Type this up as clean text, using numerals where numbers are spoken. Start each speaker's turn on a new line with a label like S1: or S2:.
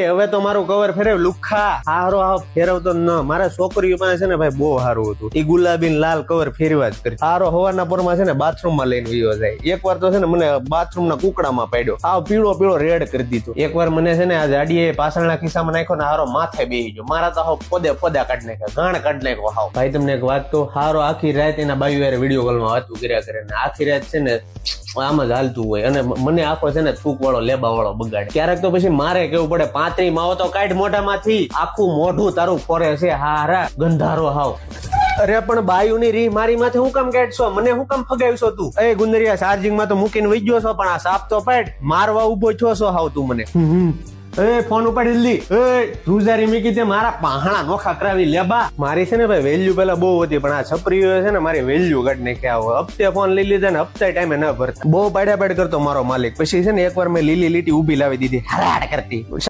S1: હવે તો મારું કવર ફેરવ લુખા હારો આ ફેરવતો ન મારા છોકરીઓ પાસે છે ને ભાઈ બહુ સારું હતું એ ગુલાબી લાલ કવર ફેરવા જ કરી હારો હવારના પરમાં છે ને બાથરૂમ માં લઈને વયો જાય એકવાર તો છે ને મને બાથરૂમ ના કુકડામાં પાડ્યો આવ પીળો રેડ કરી દીધો એકવાર મને છે ને આ જાડીએ પાછળના ખિસ્સામાં નાખ્યો ને હારો માથે બેહી ગયો મારા તો હાવ પોદા કાઢ નાખ્યા ગાણ કાઢ નાખ્યો હાવ ભાઈ તમને એક વાત તો હારો આખી રાત એના બાયુ યાર વિડીયો કોલમાં વાતું કર્યા કરે ને આખી રાત છે ને આમ જ હાલતું હોય અને મને આખો છે ને થૂક વાળો લેબા વાળો બગાડે ક્યારેક તો પછી મારે કેવું પડે 35 માવો તો કાઢ મોઢામાંથી આખું મોઢું તારું ફરે છે હારા ગંધારો હાવ અરે પણ બાયુની રી મારી માથે હું કામ કાઢશો મને હું કામ ફગાવશો તું એ ગુંદરિયા ચાર્જિંગ માં તો મૂકીને વઈ ગયો છો પણ આ સાપ તો પાડ મારવા ઉભો છો છો હાવ તું મને ફોન ઉપાડી લીધી તું જારી મીકી તે મારા પાહણા નોખા કરાવી લેબા મારી છે ને ભાઈ વેલ્યુ પેલા બહુ હતી પણ આ છપરીઓ છે ને મારી વેલ્યુ કાઢી નાખ્યા હપ્તે ફોન લઈ લીધા ને હપ્તા ટાઈમે ન ભરતા બહુ પાડ્યા કરતો મારો માલિક પછી છે ને એકવાર મેં લીલી લીટી ઉભી લાવી દીધી હરાડ કરતી